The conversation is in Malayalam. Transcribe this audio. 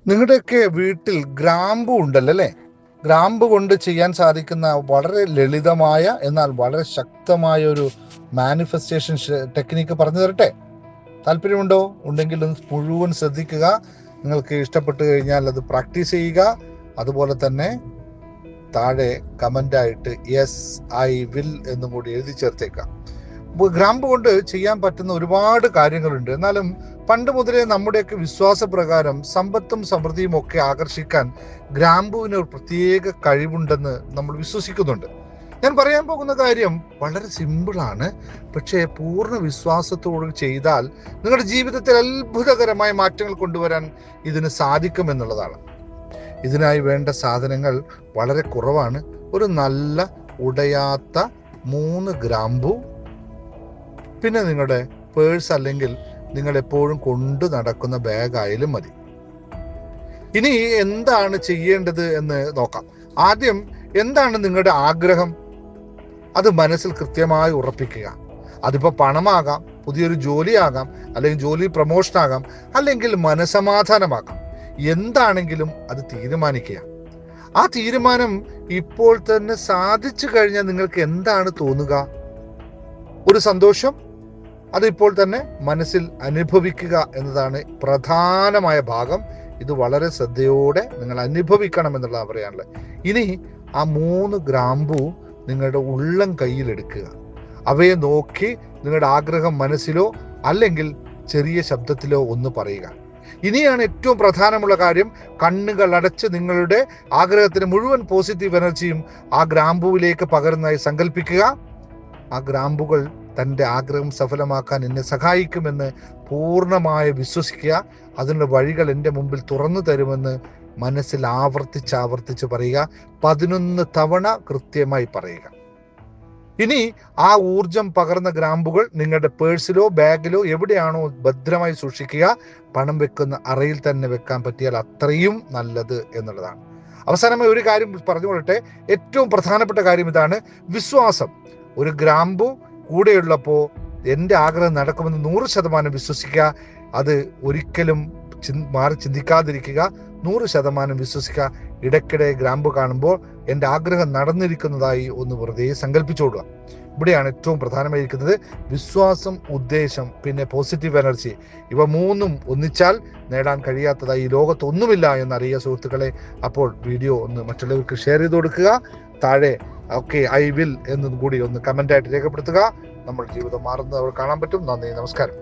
നിങ്ങളുടെയൊക്കെ വീട്ടിൽ ഗ്രാമ്പു ഉണ്ടല്ലോ അല്ലേ? ഗ്രാമ്പു കൊണ്ട് ചെയ്യാൻ സാധിക്കുന്ന വളരെ ലളിതമായ എന്നാൽ വളരെ ശക്തമായ ഒരു മാനിഫെസ്റ്റേഷൻ ടെക്നിക്ക് പറഞ്ഞു തരട്ടെ? താല്പര്യമുണ്ടോ? ഉണ്ടെങ്കിൽ ഒന്ന് മുഴുവൻ ശ്രദ്ധിക്കുക. നിങ്ങൾക്ക് ഇഷ്ടപ്പെട്ടു കഴിഞ്ഞാൽ അത് പ്രാക്ടീസ് ചെയ്യുക. അതുപോലെ തന്നെ താഴെ കമൻ്റായിട്ട് യെസ് ഐ വിൽ എന്നും കൂടി എഴുതി ചേർത്തേക്കാം. ഗ്രാമ്പു കൊണ്ട് ചെയ്യാൻ പറ്റുന്ന ഒരുപാട് കാര്യങ്ങളുണ്ട്. എന്നാലും പണ്ട് മുതലേ നമ്മുടെയൊക്കെ വിശ്വാസപ്രകാരം സമ്പത്തും സമൃദ്ധിയും ഒക്കെ ആകർഷിക്കാൻ ഗ്രാമ്പുവിന് ഒരു പ്രത്യേക കഴിവുണ്ടെന്ന് നമ്മൾ വിശ്വസിക്കുന്നുണ്ട്. ഞാൻ പറയാൻ പോകുന്ന കാര്യം വളരെ സിമ്പിളാണ്. പക്ഷേ പൂർണ്ണ വിശ്വാസത്തോട് ചെയ്താൽ നിങ്ങളുടെ ജീവിതത്തിൽ അത്ഭുതകരമായ മാറ്റങ്ങൾ കൊണ്ടുവരാൻ ഇതിന് സാധിക്കുമെന്നുള്ളതാണ്. ഇതിനായി വേണ്ട സാധനങ്ങൾ വളരെ കുറവാണ്. ഒരു നല്ല ഉടയാത്ത 3 ഗ്രാമ്പു, പിന്നെ നിങ്ങളുടെ പേഴ്സ് അല്ലെങ്കിൽ നിങ്ങൾ എപ്പോഴും കൊണ്ടു നടക്കുന്ന ബാഗായാലും മതി. ഇനി എന്താണ് ചെയ്യേണ്ടത് എന്ന് നോക്കാം. ആദ്യം എന്താണ് നിങ്ങളുടെ ആഗ്രഹം? അത് മനസ്സിൽ കൃത്യമായി ഉറപ്പിക്കുക. അതിപ്പോൾ പണമാകാം, പുതിയൊരു ജോലിയാകാം, അല്ലെങ്കിൽ ജോലി പ്രൊമോഷൻ ആകാം, അല്ലെങ്കിൽ മനസമാധാനമാകാം. എന്താണെങ്കിലും അത് തീരുമാനിക്കുക. ആ തീരുമാനം ഇപ്പോൾ തന്നെ സാധിച്ചു കഴിഞ്ഞാൽ നിങ്ങൾക്ക് എന്താണ് തോന്നുക? ഒരു സന്തോഷം. അതിപ്പോൾ തന്നെ മനസ്സിൽ അനുഭവിക്കുക എന്നതാണ് പ്രധാനമായ ഭാഗം. ഇത് വളരെ ശ്രദ്ധയോടെ നിങ്ങൾ അനുഭവിക്കണം എന്നുള്ളതാണ് പറയാനുള്ളത്. ഇനി ആ 3 ഗ്രാമ്പു നിങ്ങളുടെ ഉള്ളം കയ്യിലെടുക്കുക. അവയെ നോക്കി നിങ്ങളുടെ ആഗ്രഹം മനസ്സിലോ അല്ലെങ്കിൽ ചെറിയ ശബ്ദത്തിലോ ഒന്ന് പറയുക. ഇനിയാണ് ഏറ്റവും പ്രധാനമുള്ള കാര്യം. കണ്ണുകൾ അടച്ച് നിങ്ങളുടെ ആഗ്രഹത്തിന് മുഴുവൻ പോസിറ്റീവ് എനർജിയും ആ ഗ്രാമ്പുവിലേക്ക് പകരുന്നതായി സങ്കല്പിക്കുക. ആ ഗ്രാമ്പുകൾ തൻ്റെ ആഗ്രഹം സഫലമാക്കാൻ എന്നെ സഹായിക്കുമെന്ന് പൂർണ്ണമായി വിശ്വസിക്കുക. അതിനുള്ള വഴികൾ എൻ്റെ മുമ്പിൽ തുറന്നു തരുമെന്ന് മനസ്സിൽ ആവർത്തിച്ച് പറയുക. 11 തവണ കൃത്യമായി പറയുക. ഇനി ആ ഊർജം പകർന്ന ഗ്രാമ്പുകൾ നിങ്ങളുടെ പേഴ്സിലോ ബാഗിലോ എവിടെയാണോ ഭദ്രമായി സൂക്ഷിക്കുക. പണം വെക്കുന്ന അറയിൽ തന്നെ വെക്കാൻ പറ്റിയാൽ അത്രയും നല്ലത് എന്നുള്ളതാണ്. അവസാനമായി ഒരു കാര്യം പറഞ്ഞുകൊള്ളട്ടെ. ഏറ്റവും പ്രധാനപ്പെട്ട കാര്യം ഇതാണ്: വിശ്വാസം. ഒരു ഗ്രാമ്പു കൂടെയുള്ളപ്പോൾ എൻ്റെ ആഗ്രഹം നടക്കുമെന്ന് 100% വിശ്വസിക്കുക. അത് ഒരിക്കലും മാറി ചിന്തിക്കാതിരിക്കുക. 100% വിശ്വസിക്കുക. ഇടയ്ക്കിടെ ഗ്രാമ്പു കാണുമ്പോൾ എൻ്റെ ആഗ്രഹം നടന്നിരിക്കുന്നതായി ഒന്ന് വെറുതെ സങ്കല്പിച്ചോടുക. ഇവിടെയാണ് ഏറ്റവും പ്രധാനമായിരിക്കുന്നത്. വിശ്വാസം, ഉദ്ദേശം, പിന്നെ പോസിറ്റീവ് എനർജി. ഇവ 3ഉം ഒന്നിച്ചാൽ നേടാൻ കഴിയാത്തതായി ഈ ലോകത്തൊന്നുമില്ല എന്നറിയുക സുഹൃത്തുക്കളെ. അപ്പോൾ വീഡിയോ ഒന്ന് മറ്റുള്ളവർക്ക് ഷെയർ ചെയ്ത് കൊടുക്കുക. താഴെ ഓക്കെ ഐ വിൽ എന്നും കൂടി ഒന്ന് കമൻ്റായിട്ട് രേഖപ്പെടുത്തുക. നമ്മുടെ ജീവിതം മാറുന്നത് കാണാൻ പറ്റും. നന്ദി, നമസ്കാരം.